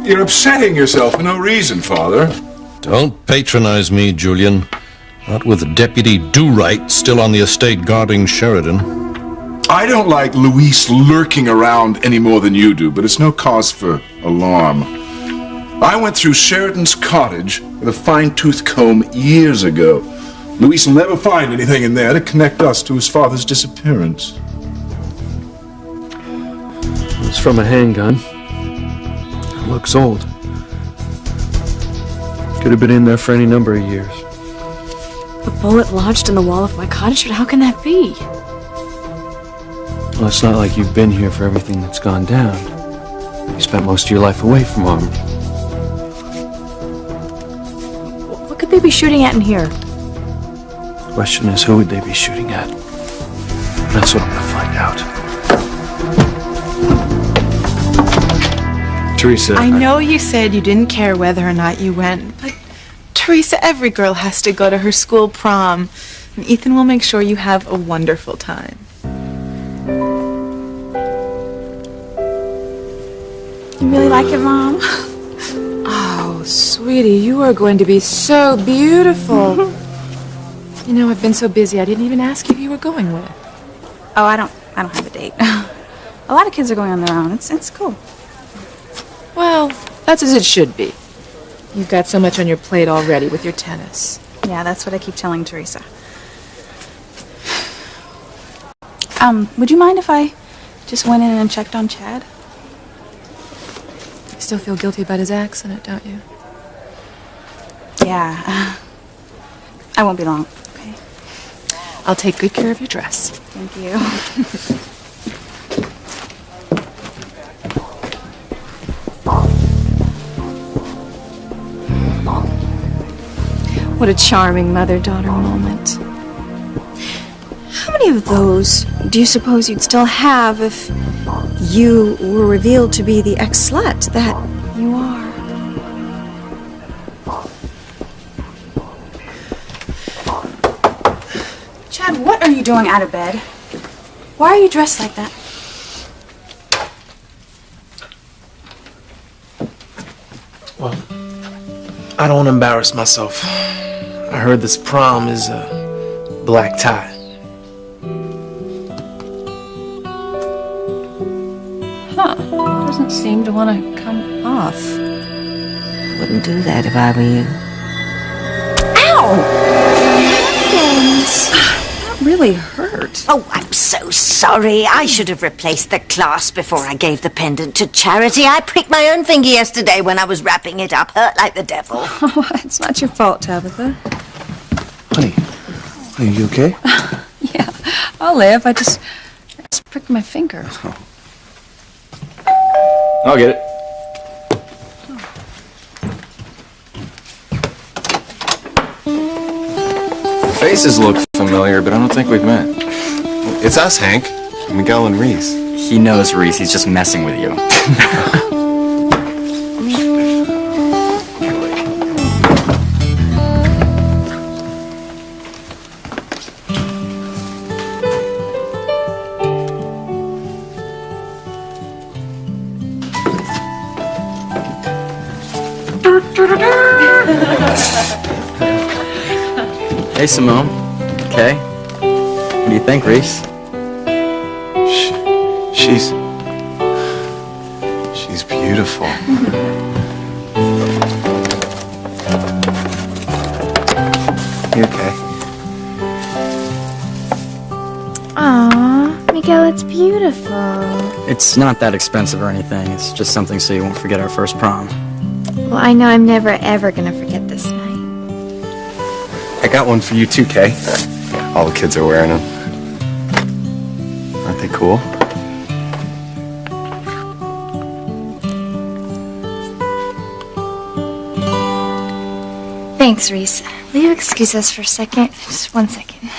You're upsetting yourself for no reason, Father. Don't patronize me, Julian. Not with Deputy Do-Right still on the estate guarding Sheridan. I don't like Luis lurking around any more than you do, but it's no cause for alarm. I went through Sheridan's cottage with a fine-tooth comb years ago. Luis will never find anything in there to connect us to his father's disappearance. It's from a handgun. It looks old. Could have been in there for any number of years. A bullet lodged in the wall of my cottage, but how can that be? Well, it's not like you've been here for everything that's gone down. You spent most of your life away from home. What could they be shooting at in here? The question is, who would they be shooting at? That's what I'm gonna find out. Teresa, I know you said you didn't care whether or not you went, but Teresa, every girl has to go to her school prom. And Ethan will make sure you have a wonderful time. You really like it, Mom? Oh, sweetie, you are going to be so beautiful. You know, I've been so busy, I didn't even ask you who you were going with. Oh, I don't have a date. A lot of kids are going on their own. It's cool. Well, that's as it should be. You've got so much on your plate already with your tennis. Yeah, that's what I keep telling Teresa. Would you mind if I just went in and checked on Chad? You still feel guilty about his accident, don't you? Yeah. I won't be long. Okay. I'll take good care of your dress. Thank you. What a charming mother-daughter moment. How many of those do you suppose you'd still have if you were revealed to be the ex-slut that you are? Chad, what are you doing out of bed? Why are you dressed like that? Well, I don't want to embarrass myself. I heard this prom is a black tie. Huh. Doesn't seem to want to come off. Wouldn't do that if I were you. Ow! That really hurt. Oh, I'm so sorry. I should have replaced the clasp before I gave the pendant to Charity. I pricked my own finger yesterday when I was wrapping it up. Hurt like the devil. Oh, it's not your fault, Tabitha. Honey, are you okay? Yeah, I'll live. I just pricked my finger. Oh. I'll get it. Faces look familiar, but I don't think we've met. It's us, Hank. Miguel and Reese. He knows, Reese. He's just messing with you. Hey, Simone. Okay. What do you think, Reese? She's beautiful. You okay? Aw, Miguel, it's beautiful. It's not that expensive or anything. It's just something so you won't forget our first prom. Well, I know I'm never, ever gonna forget this night. I got one for you too, Kay. All the kids are wearing them. Aren't they cool? Thanks, Reese. Will you excuse us for a second? Just 1 second.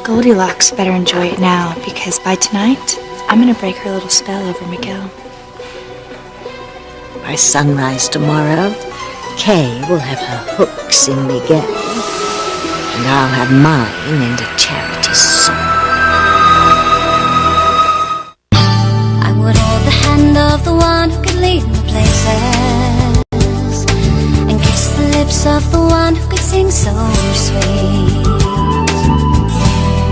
Goldilocks better enjoy it now, because by tonight, I'm gonna break her little spell over Miguel. By sunrise tomorrow, Kay will have her hooks in Miguel, and I'll have mine into Charity's soul. I so sweet.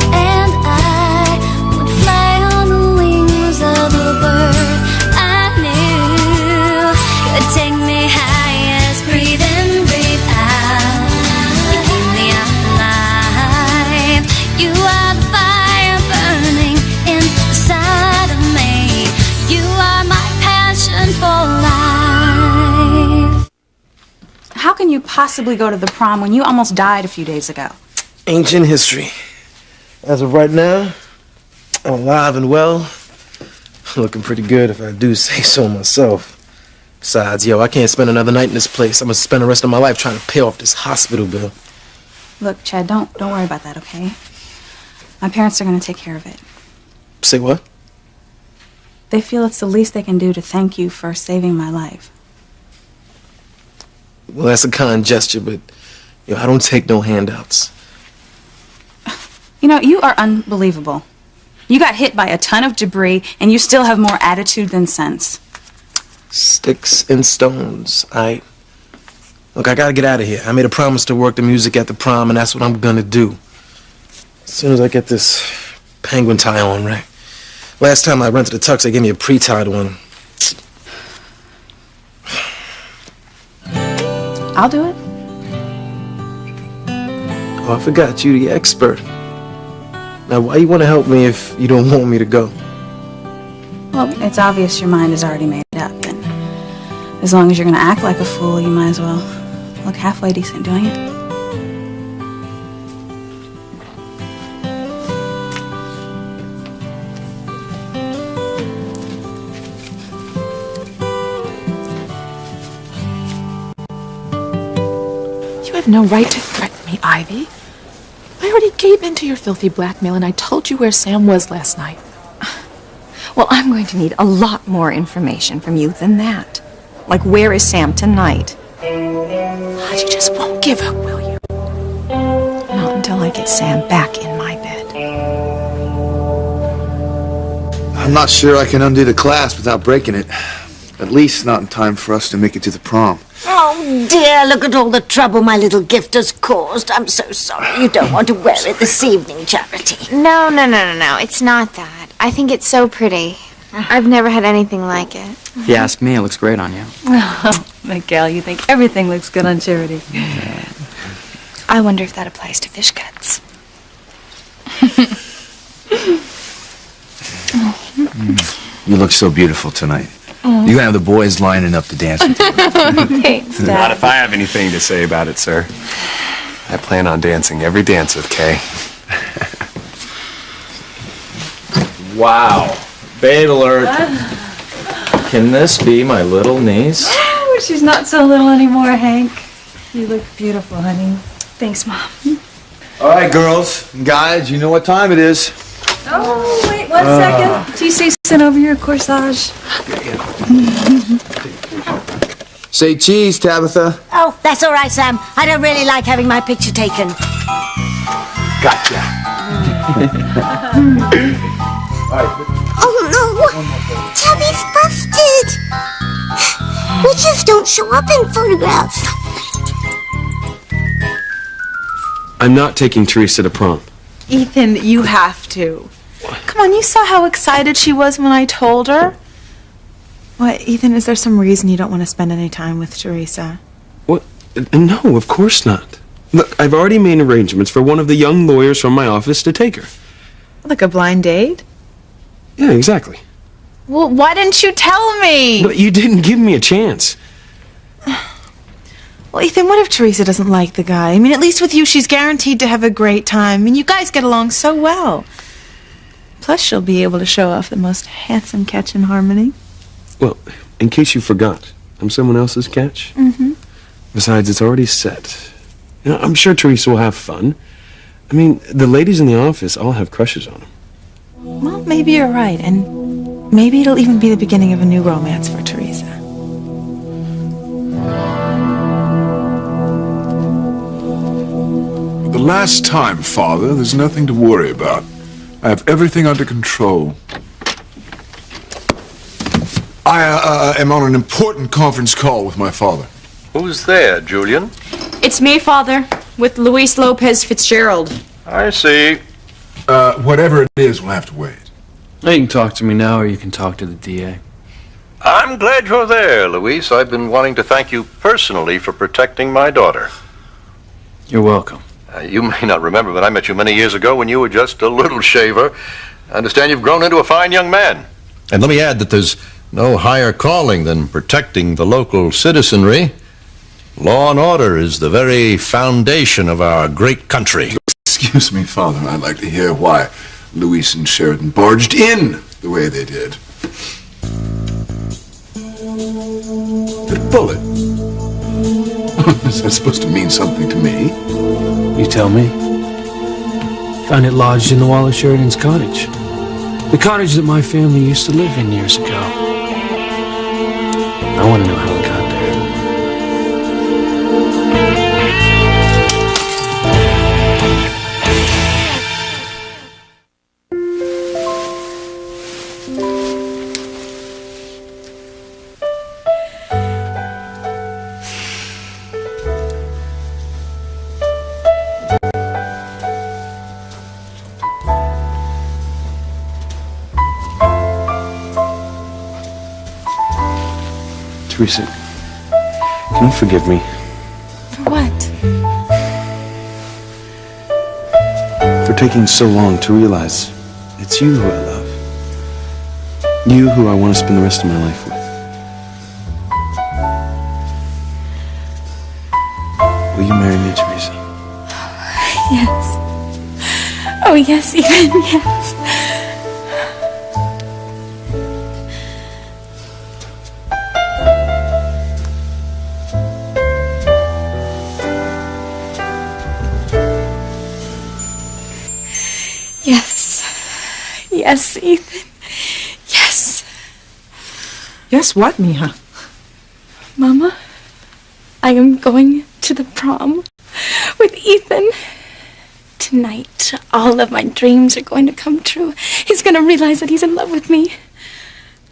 And I would fly on the wings of a bird I knew could take me high as breathe in, breathe out. You keep me alive. You are the fire burning inside of me. You are my passion for life. How can you possibly go to the prom when you almost died a few days ago? Ancient history. As of right now, I'm alive and well. Looking pretty good if I do say so myself. Besides, yo, I can't spend another night in this place. I'm gonna spend the rest of my life trying to pay off this hospital bill. Look, Chad, don't worry about that, okay? My parents are gonna take care of it. Say what? They feel it's the least they can do to thank you for saving my life. Well, that's a kind gesture, but yo, I don't take no handouts. You know, you are unbelievable. You got hit by a ton of debris, and you still have more attitude than sense. Sticks and stones. Look, I gotta get out of here. I made a promise to work the music at the prom, and that's what I'm gonna do. As soon as I get this penguin tie on, right? Last time I rented a tux, they gave me a pre-tied one. I'll do it. Oh, I forgot you, the expert. Now, why you want to help me if you don't want me to go? Well, it's obvious your mind is already made up, and as long as you're gonna act like a fool, you might as well look halfway decent doing it. You have no right to threaten me, Ivy. I already gave in to your filthy blackmail, and I told you where Sam was last night. Well, I'm going to need a lot more information from you than that. Like, where is Sam tonight? You just won't give up, will you? Not until I get Sam back in my bed. I'm not sure I can undo the class without breaking it. At least not in time for us to make it to the prom. Oh dear, look at all the trouble my little gift has caused. I'm so sorry you don't want to wear it this evening, Charity. No. It's not that. I think it's so pretty. I've never had anything like it. If you ask me, it looks great on you. Oh, Miguel, you think everything looks good on Charity. I wonder if that applies to fish cuts. You look so beautiful tonight. You're gonna have the boys lining up to dance with you. Thanks, Dad. Not if I have anything to say about it, sir. I plan on dancing every dance with Kay. Wow. Babe alert. Can this be my little niece? Oh, she's not so little anymore, Hank. You look beautiful, honey. Thanks, Mom. All right, girls and guys, you know what time it is. Oh, wait 1 second. TC sent over your corsage. Say cheese, Tabitha. Oh, that's all right, Sam. I don't really like having my picture taken. Gotcha. Oh no! Tabby's busted! Witches don't show up in photographs. I'm not taking Teresa to prom. Ethan, you have to. Come on, you saw how excited she was when I told her. What, Ethan, is there some reason you don't want to spend any time with Teresa? What? No, of course not. Look, I've already made arrangements for one of the young lawyers from my office to take her. Like a blind date? Yeah, exactly. Well, why didn't you tell me? But you didn't give me a chance. Well, Ethan, what if Teresa doesn't like the guy? I mean, at least with you, she's guaranteed to have a great time. I mean, you guys get along so well. Plus, she'll be able to show off the most handsome catch in Harmony. Well, in case you forgot, I'm someone else's catch. Mm-hmm. Besides, it's already set. You know, I'm sure Teresa will have fun. I mean, the ladies in the office all have crushes on him. Well, maybe you're right, and maybe it'll even be the beginning of a new romance for Teresa. The last time, Father, there's nothing to worry about. I have everything under control. I am on an important conference call with my father. Who's there, Julian? It's me, Father. with Luis Lopez Fitzgerald. I see. Whatever it is, we'll have to wait. Now you can talk to me now, or you can talk to the DA. I'm glad you're there, Luis. I've been wanting to thank you personally for protecting my daughter. You're welcome. You may not remember, but I met you many years ago when you were just a little shaver. I understand you've grown into a fine young man. And let me add that there's no higher calling than protecting the local citizenry. Law and order is the very foundation of our great country. Excuse me, Father, I'd like to hear why Luis and Sheridan barged in the way they did. The bullet. Is that supposed to mean something to me? You tell me. Found it lodged in the wall of Sheridan's cottage. The cottage that my family used to live in years ago. I want to know how it got there. Teresa, can you forgive me For what? for taking so long to realize it's you who I love? You who I want to spend the rest of my life with. Will you marry me, Teresa? Yes. Oh, yes, Ethan, yes. Yes. Yes, Ethan. Yes. Yes, what, Mija? Mama, I am going to the prom with Ethan. Tonight, all of my dreams are going to come true. He's going to realize that he's in love with me.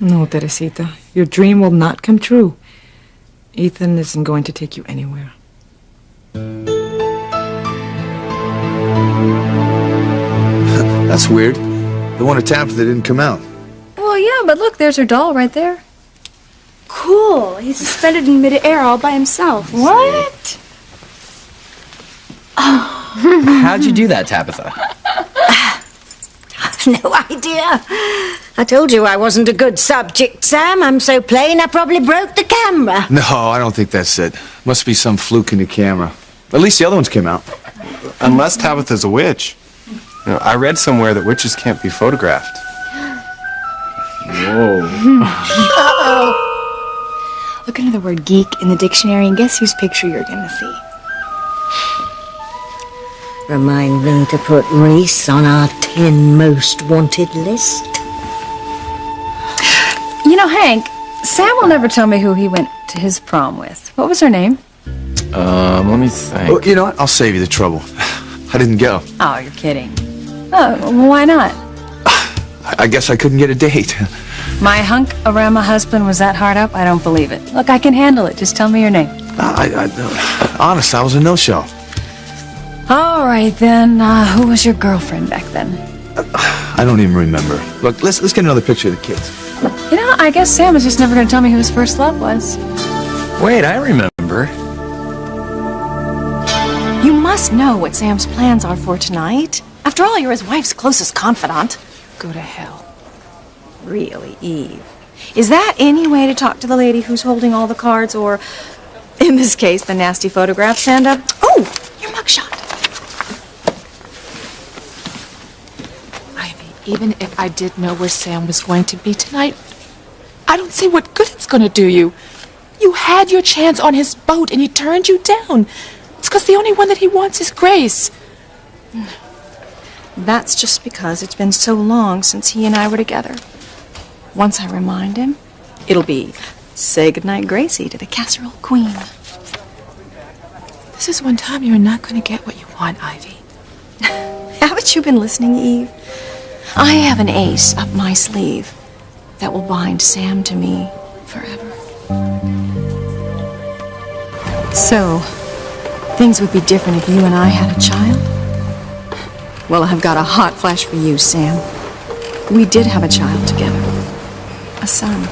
No, Teresita. Your dream will not come true. Ethan isn't going to take you anywhere. That's weird. The one at Tabitha didn't come out. Well, yeah, but look, there's her doll right there. Cool. He's suspended in midair all by himself. What? How'd you do that, Tabitha? No idea. I told you I wasn't a good subject, Sam. I'm so plain I probably broke the camera. No, I don't think that's it. Must be some fluke in the camera. At least the other ones came out. Unless Tabitha's a witch. You know, I read somewhere that witches can't be photographed. Whoa. Uh-oh. Look under the word geek in the dictionary and guess whose picture you're going to see. Remind me to put Reese on our 10 most wanted list. You know, Hank, Sam will never tell me who he went to his prom with. What was her name? Let me think. Well, you know what? I'll save you the trouble. I didn't go. Oh, you're kidding. Oh, well, why not? I guess I couldn't get a date. My hunk-a-rama husband was that hard up? I don't believe it. Look, I can handle it. Just tell me your name. Honest, I was a no-show. All right, then. Who was your girlfriend back then? I don't even remember. Look, let's get another picture of the kids. You know, I guess Sam is just never going to tell me who his first love was. Wait, I remember. You must know what Sam's plans are for tonight. After all, you're his wife's closest confidant. Go to hell. Really, Eve? Is that any way to talk to the lady who's holding all the cards, or, in this case, the nasty photographs, and, oh, your mugshot. Ivy, even if I did know where Sam was going to be tonight, I don't see what good it's going to do you. You had your chance on his boat, and he turned you down. It's because the only one that he wants is Grace. That's just because it's been so long since he and I were together. Once I remind him, it'll be say goodnight, Gracie, to the casserole queen. This is one time you're not going to get what you want, Ivy. Haven't you been listening, Eve? I have an ace up my sleeve that will bind Sam to me forever. So, things would be different if you and I had a child? Well, I've got a hot flash for you, Sam. We did have a child together. A son.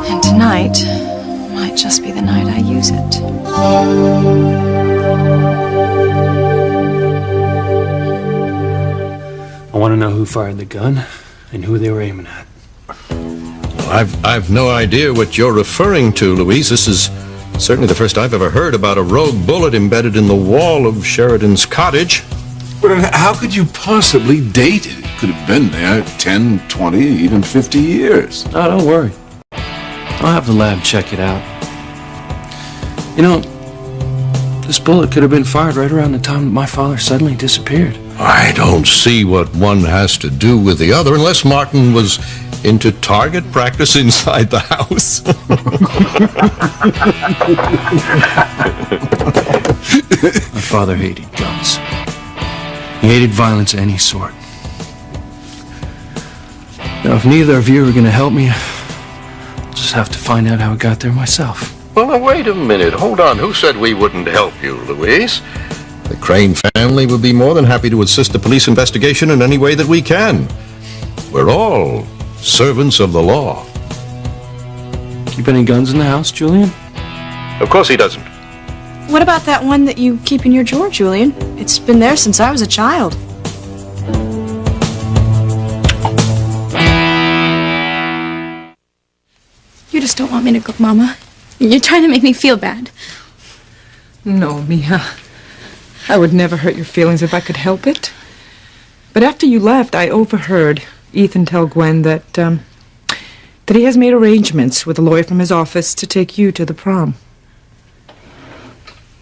And tonight might just be the night I use it. I want to know who fired the gun and who they were aiming at. I've no idea what you're referring to, Louise. This is certainly the first I've ever heard about a rogue bullet embedded in the wall of Sheridan's cottage. But how could you possibly date it? It could have been there 10, 20, even 50 years. Oh, don't worry. I'll have the lab check it out. You know, this bullet could have been fired right around the time that my father suddenly disappeared. I don't see what one has to do with the other unless Martin was into target practice inside the house. My father hated guns. He hated violence of any sort. Now, if neither of you are going to help me, I'll just have to find out how it got there myself. Well, now, wait a minute. Hold on. Who said we wouldn't help you, Louise? The Crane family would be more than happy to assist the police investigation in any way that we can. We're all servants of the law. Keep any guns in the house, Julian? Of course he doesn't. What about that one that you keep in your drawer, Julian? It's been there since I was a child. You just don't want me to go, Mama. You're trying to make me feel bad. No, Mija. I would never hurt your feelings if I could help it. But after you left, I overheard Ethan tell Gwen that he has made arrangements with a lawyer from his office to take you to the prom.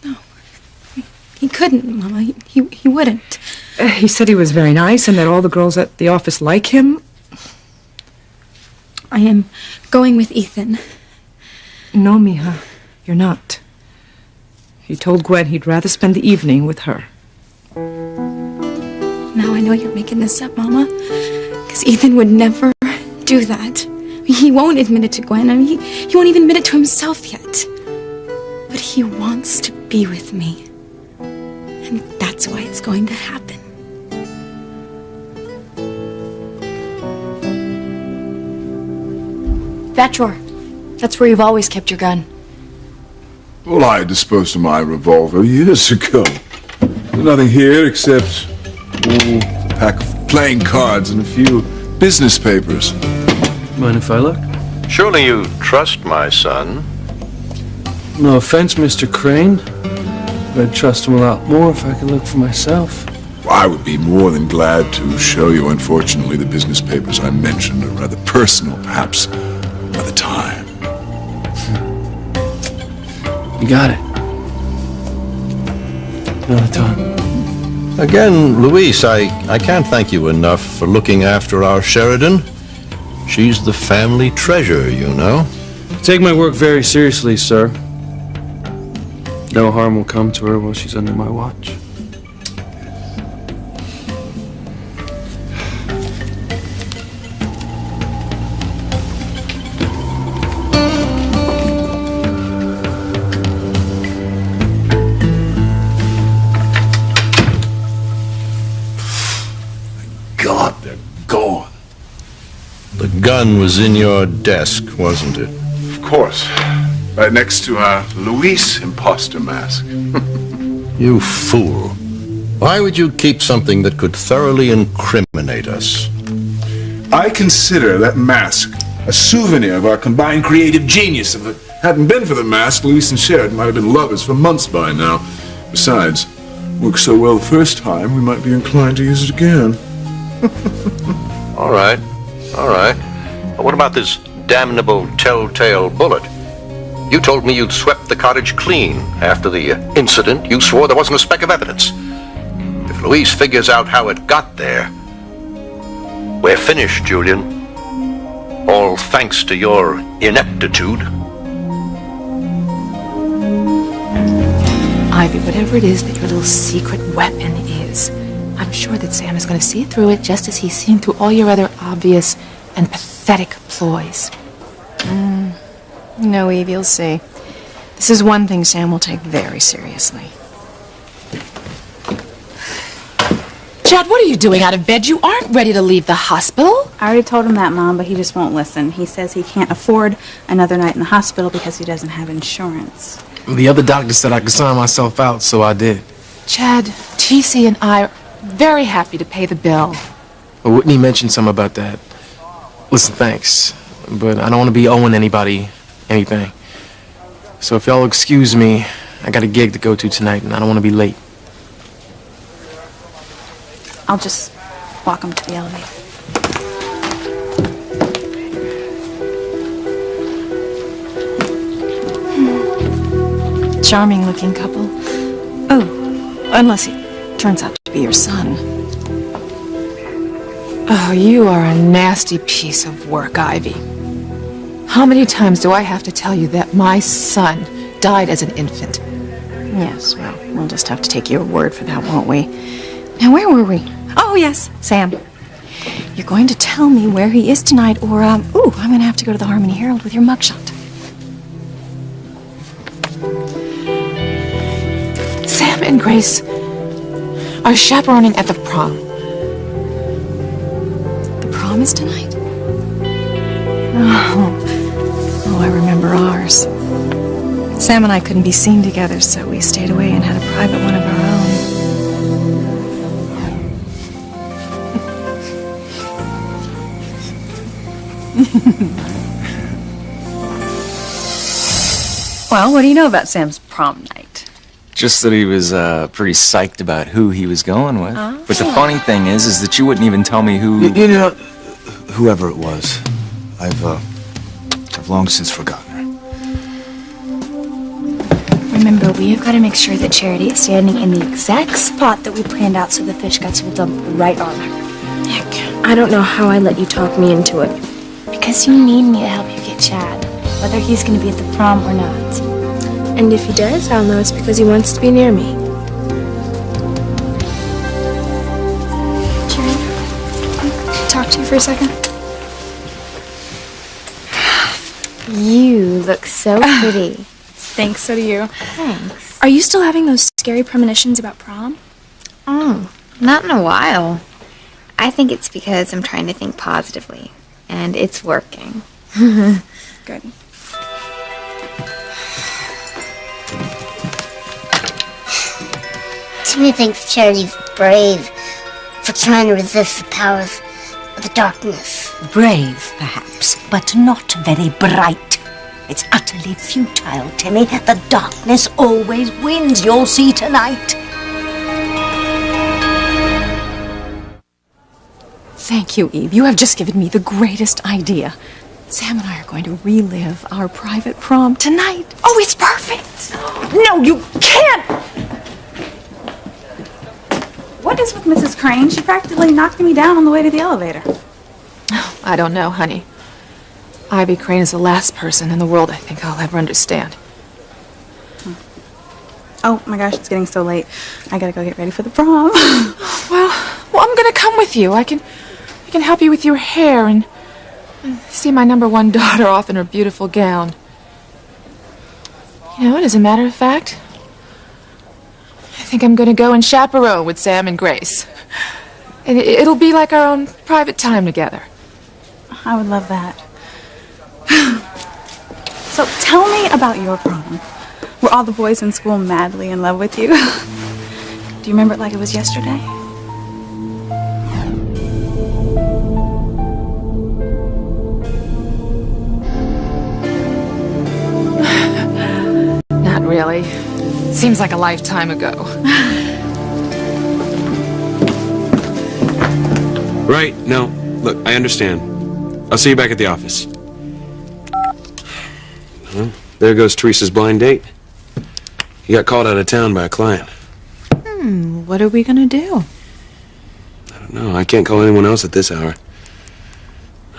No. He couldn't, Mama. He wouldn't. He said he was very nice and that all the girls at the office like him. I am going with Ethan. No, Mija, you're not. He told Gwen he'd rather spend the evening with her. Now I know you're making this up, Mama. Because Ethan would never do that. He won't admit it to Gwen. I mean, he won't even admit it to himself yet. But he wants to be with me. And that's why it's going to happen. That drawer. That's where you've always kept your gun. Well, I disposed of my revolver years ago. There's nothing here except a pack of playing cards and a few business papers. Mind if I look? Surely you trust my son. No offense, Mr. Crane, but I'd trust him a lot more if I could look for myself. Well, I would be more than glad to show you. Unfortunately, the business papers I mentioned are rather personal, perhaps another time. You got it. Another time. Again, Louise, I can't thank you enough for looking after our Sheridan. She's the family treasure, you know. Take my work very seriously, sir. No harm will come to her while she's under my watch. God, they're gone. The gun was in your desk, wasn't it? Of course. Right next to our Luis imposter mask. You fool. Why would you keep something that could thoroughly incriminate us? I consider that mask a souvenir of our combined creative genius. If it hadn't been for the mask, Luis and Sheridan might have been lovers for months by now. Besides, worked so well the first time, we might be inclined to use it again. All right. But what about this damnable telltale bullet? You told me you'd swept the cottage clean. After the incident, you swore there wasn't a speck of evidence. If Louise figures out how it got there, we're finished, Julian. All thanks to your ineptitude. Ivy, whatever it is that your little secret weapon is, I'm sure that Sam is going to see through it just as he's seen through all your other obvious and pathetic ploys. No, Eve, you'll see. This is one thing Sam will take very seriously. Chad, what are you doing out of bed? You aren't ready to leave the hospital. I already told him that, Mom, but he just won't listen. He says he can't afford another night in the hospital because he doesn't have insurance. The other doctor said I could sign myself out, so I did. Chad, TC and I are very happy to pay the bill. But Whitney mentioned something about that. Listen, thanks, but I don't want to be owing anybody anything. So if y'all excuse me, I got a gig to go to tonight, and I don't want to be late. I'll just walk him to the elevator. Charming looking couple. Oh, unless he turns out to be your son. Oh, you are a nasty piece of work, Ivy. How many times do I have to tell you that my son died as an infant? Yes, well, we'll just have to take your word for that, won't we? Now, where were we? Oh, yes, Sam. You're going to tell me where he is tonight, or, I'm going to have to go to the Harmony Herald with your mugshot. Sam and Grace are chaperoning at the prom. The prom is tonight? Oh, I remember ours. Sam and I couldn't be seen together, so we stayed away and had a private one of our own. Well, what do you know about Sam's prom night? Just that he was pretty psyched about who he was going with. Oh. But the funny thing is that you wouldn't even tell me who... You know, whoever it was, I've long since forgotten her. Remember, we have got to make sure that Charity is standing in the exact spot that we planned out so the fish guts will dump right on her. Nick, I don't know how I let you talk me into it. Because you need me to help you get Chad, whether he's going to be at the prom or not. And if he does, I'll know it's because he wants to be near me. Charity, can I talk to you for a second? You look so pretty. Thanks, so do you. Thanks. Are you still having those scary premonitions about prom? Oh, not in a while. I think it's because I'm trying to think positively, and it's working. Good. Timmy thinks Charity's brave for trying to resist the powers of the darkness. Brave, perhaps, but not very bright. It's utterly futile, Timmy. The darkness always wins. You'll see tonight. Thank you, Eve. You have just given me the greatest idea. Sam and I are going to relive our private prom tonight. Oh, it's perfect! No, you can't! What is with Mrs. Crane? She practically knocked me down on the way to the elevator. I don't know, honey. Ivy Crane is the last person in the world I think I'll ever understand. Oh my gosh, it's getting so late. I gotta go get ready for the prom. Well, I'm gonna come with you. I can help you with your hair and see my #1 daughter off in her beautiful gown. You know, and as a matter of fact, I think I'm gonna go and chaperone with Sam and Grace. And it'll be like our own private time together. I would love that. So tell me about your prom. Were all the boys in school madly in love with you? Do you remember it like it was yesterday? Not really. Seems like a lifetime ago. Right, no. Look, I understand. I'll see you back at the office. Well, there goes Teresa's blind date. He got called out of town by a client. What are we gonna do? I don't know. I can't call anyone else at this hour.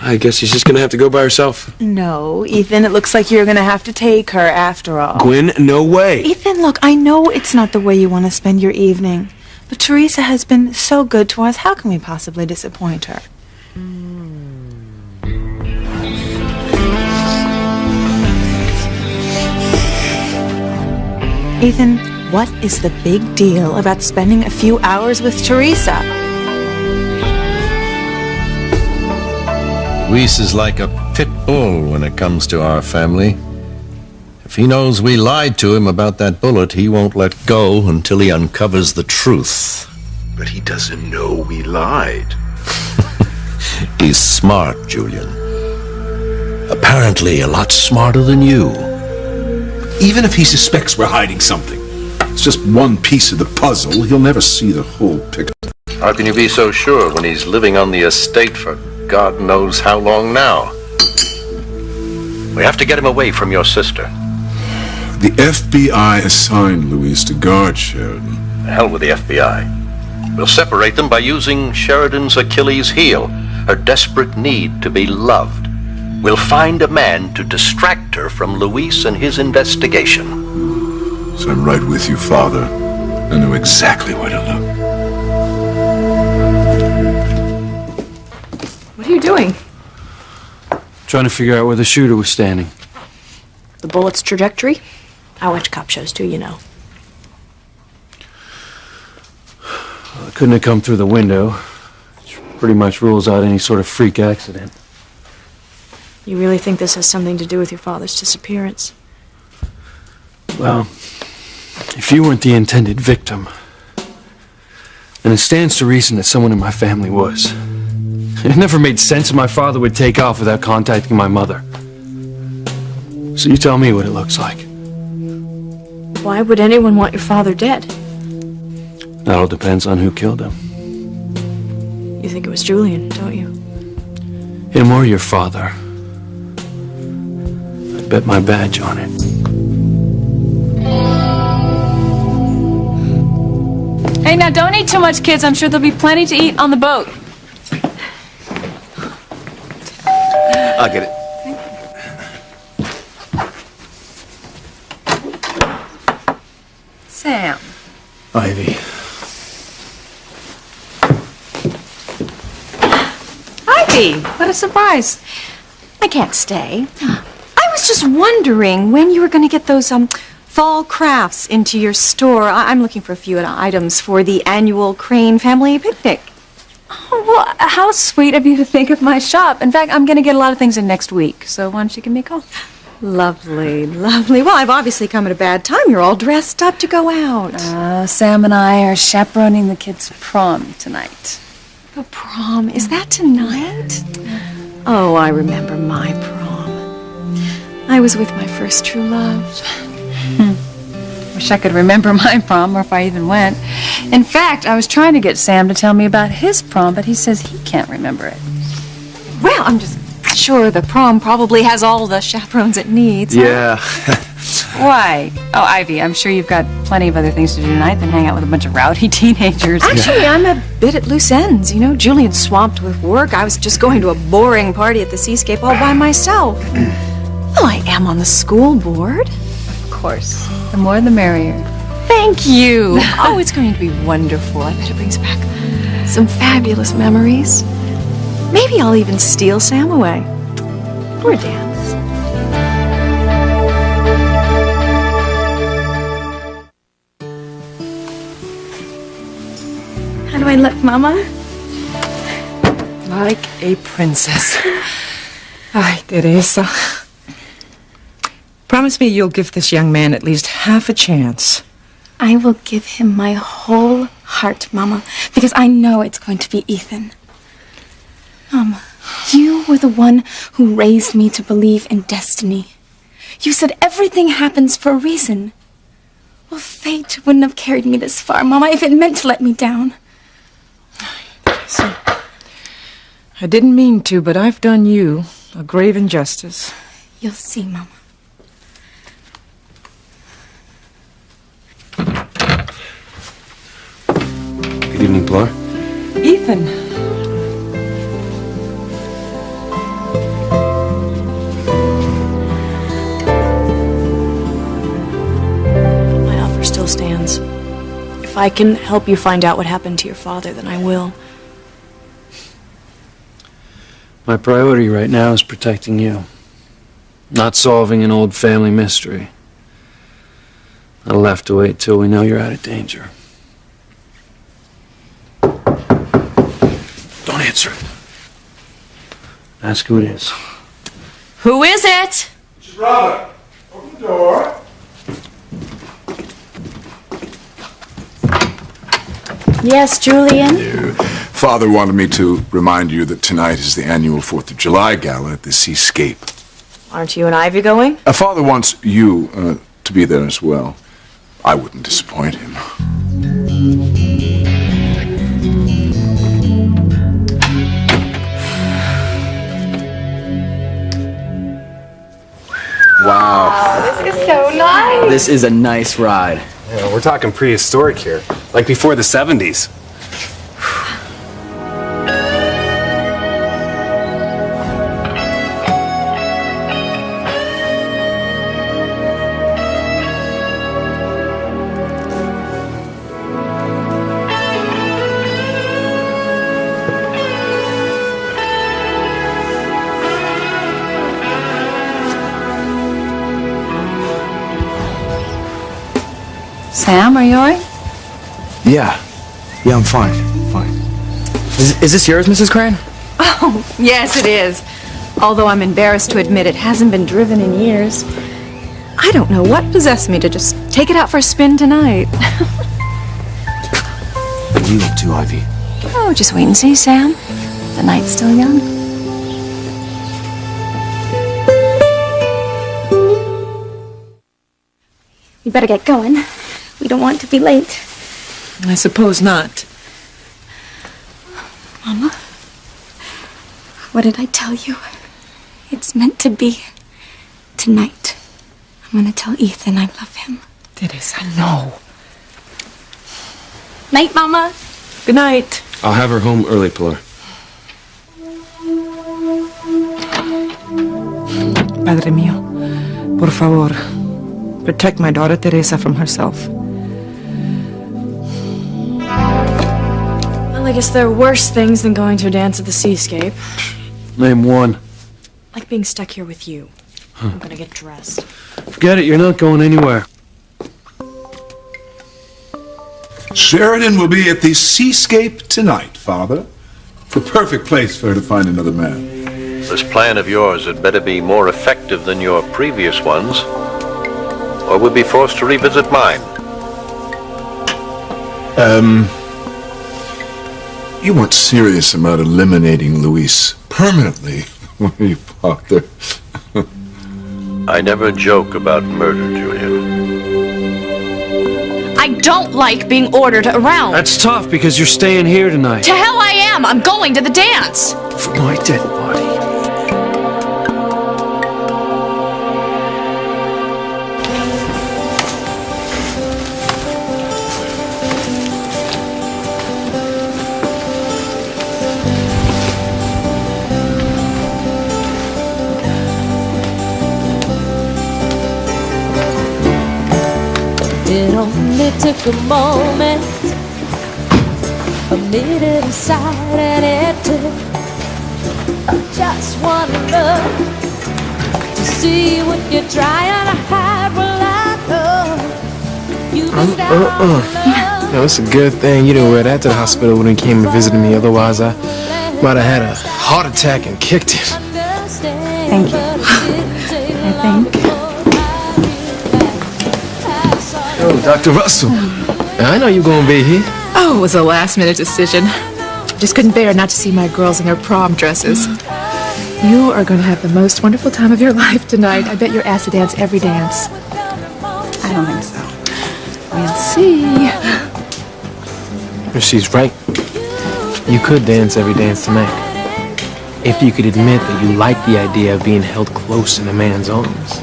I guess she's just gonna have to go by herself. No, Ethan, it looks like you're gonna have to take her after all. Gwen, no way. Ethan, look, I know it's not the way you want to spend your evening, but Teresa has been so good to us. How can we possibly disappoint her? Ethan, what is the big deal about spending a few hours with Teresa? Luis is like a pit bull when it comes to our family. If he knows we lied to him about that bullet, he won't let go until he uncovers the truth. But he doesn't know we lied. He's smart, Julian. Apparently a lot smarter than you. Even if he suspects we're hiding something, it's just one piece of the puzzle. He'll never see the whole picture. How can you be so sure when he's living on the estate for God knows how long now? We have to get him away from your sister. The FBI assigned Luis to guard Sheridan. The hell with the FBI. We'll separate them by using Sheridan's Achilles heel, her desperate need to be loved. We'll find a man to distract her from Luis and his investigation. So I'm right with you, Father. I know exactly where to look. What are you doing? Trying to figure out where the shooter was standing. The bullet's trajectory? I watch cop shows too, you know. Well, it couldn't have come through the window, which pretty much rules out any sort of freak accident. You really think this has something to do with your father's disappearance? Well, if you weren't the intended victim, then it stands to reason that someone in my family was. It never made sense that my father would take off without contacting my mother. So you tell me what it looks like. Why would anyone want your father dead? That all depends on who killed him. You think it was Julian, don't you? Him or your father. I'd bet my badge on it. Hey, now don't eat too much, kids. I'm sure there'll be plenty to eat on the boat. I'll get it. Sam. Ivy. Ivy, what a surprise. I can't stay. I was just wondering when you were going to get those fall crafts into your store. I'm looking for a few items for the annual Crane family picnic. Oh, well, how sweet of you to think of my shop. In fact, I'm going to get a lot of things in next week, so why don't you give me a call? Lovely, lovely. Well, I've obviously come at a bad time. You're all dressed up to go out. Sam and I are chaperoning the kids' prom tonight. The prom? Is that tonight? Oh, I remember my prom. I was with my first true love. Wish I could remember my prom, or if I even went. In fact, I was trying to get Sam to tell me about his prom, but he says he can't remember it. Well, I'm just sure the prom probably has all the chaperones it needs. Yeah. Why? Oh, Ivy, I'm sure you've got plenty of other things to do tonight than hang out with a bunch of rowdy teenagers. Actually, I'm a bit at loose ends. You know, Julian's swamped with work. I was just going to a boring party at the Seascape all by myself. Well, I am on the school board. Of course. The more the merrier. Thank you. Oh, it's going to be wonderful. I bet it brings back some fabulous memories. Maybe I'll even steal Sam away for a dance. How do I look, Mama? Like a princess. Ay, Teresa. Promise me you'll give this young man at least half a chance. I will give him my whole heart, Mama, because I know it's going to be Ethan. Mama, you were the one who raised me to believe in destiny. You said everything happens for a reason. Well, fate wouldn't have carried me this far, Mama, if it meant to let me down. Teresa, I didn't mean to, but I've done you a grave injustice. You'll see, Mama. Good evening, Pilar. Ethan. My offer still stands. If I can help you find out what happened to your father, then I will. My priority right now is protecting you, not solving an old family mystery. I'll have to wait till we know you're out of danger. Don't answer it. Ask who it is. Who is it? It's your brother. Open the door. Yes, Julian? Father wanted me to remind you that tonight is the annual 4th of July Gala at the Seascape. Aren't you and Ivy going? Father wants you to be there as well. I wouldn't disappoint him. Wow. This is so nice. This is a nice ride. Yeah, we're talking prehistoric here, like before the 70s. Sam, are you all right? Yeah, I'm fine. Fine. Is this yours, Mrs. Crane? Oh, yes, it is. Although I'm embarrassed to admit it hasn't been driven in years. I don't know what possessed me to just take it out for a spin tonight. What are you up to, Ivy? Oh, just wait and see, Sam. The night's still young. We better get going. We don't want to be late. I suppose not. Mama, what did I tell you? It's meant to be. Tonight, I'm gonna tell Ethan I love him. Teresa, no. Night, Mama. Good night. I'll have her home early, Pilar. Padre mío, por favor, protect my daughter Teresa from herself. Well, I guess there are worse things than going to a dance at the Seascape. Name one. Like being stuck here with you. I'm gonna get dressed. Forget it, you're not going anywhere. Sheridan will be at the Seascape tonight, Father. The perfect place for her to find another man. This plan of yours had better be more effective than your previous ones, or we'll be forced to revisit mine. You weren't serious about eliminating Luis permanently, were you, Father? I never joke about murder, Julia. I don't like being ordered around. That's tough because you're staying here tonight. To hell I am! I'm going to the dance! For my dead body. It only took a moment, a minute inside, and it took just one look to see what you're trying to hide. Well, I know you've been down on No, it's a good thing you didn't wear that to the hospital when you came and visited me. Otherwise, I might have had a heart attack and kicked it. Thank you. I think. Oh, Dr. Russell. I know you're gonna be here. Oh, it was a last-minute decision. Just couldn't bear not to see my girls in their prom dresses. You are going to have the most wonderful time of your life tonight. I bet you're asked to dance every dance. I don't think so. We'll see. She's right. You could dance every dance tonight. If you could admit that you like the idea of being held close in a man's arms.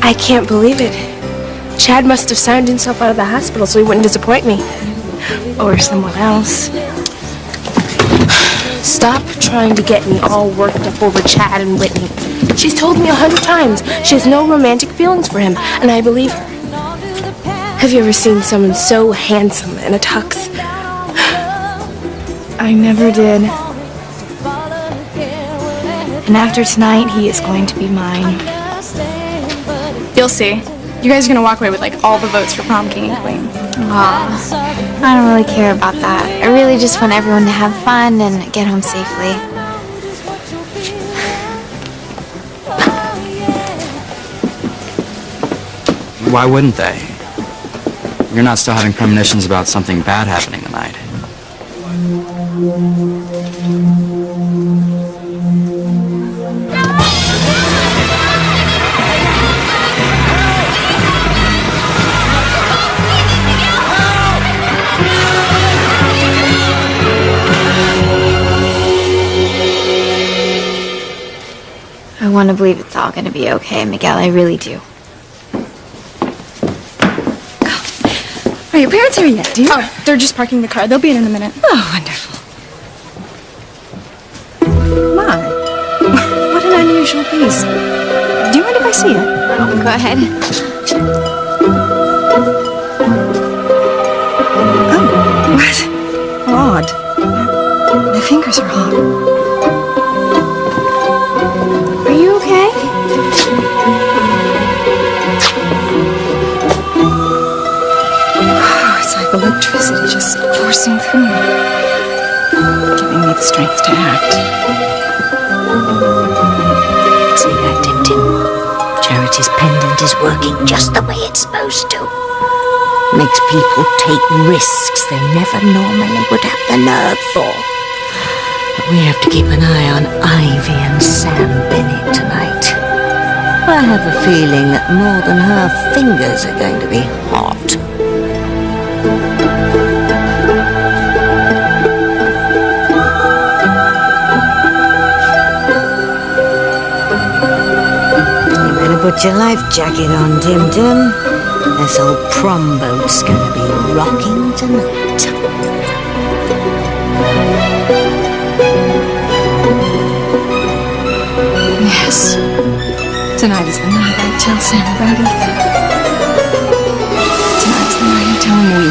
I can't believe it. Chad must have signed himself out of the hospital so he wouldn't disappoint me. Or someone else. Stop trying to get me all worked up over Chad and Whitney. She's told me 100 times she has no romantic feelings for him, and I believe her. Have you ever seen someone so handsome in a tux? I never did. And after tonight, he is going to be mine. You'll see. You guys are gonna walk away with like all the votes for prom king and queen. Aw, I don't really care about that. I really just want everyone to have fun and get home safely. Why wouldn't they? You're not still having premonitions about something bad happening tonight. I want to believe it's all going to be okay, Miguel. I really do. Are your parents here yet, dear? Oh, they're just parking the car. They'll be in a minute. Oh, wonderful. My, what an unusual piece. Do you mind if I see it? Oh, go ahead. Oh, what? Odd. My fingers are hot. Are you okay? It's like electricity just coursing through me, giving me the strength to act. See that, Tim? Charity's pendant is working just the way it's supposed to. Makes people take risks they never normally would have the nerve for. But we have to keep an eye on Ivy and Sam Bennett tonight. I have a feeling that more than her fingers are going to be hot. You better put your life jacket on, Tim Tim. This old prom boat's gonna be rocking tonight. Yes. Tonight is the night I tell Sam about Ethan. Tonight's the night I tell him we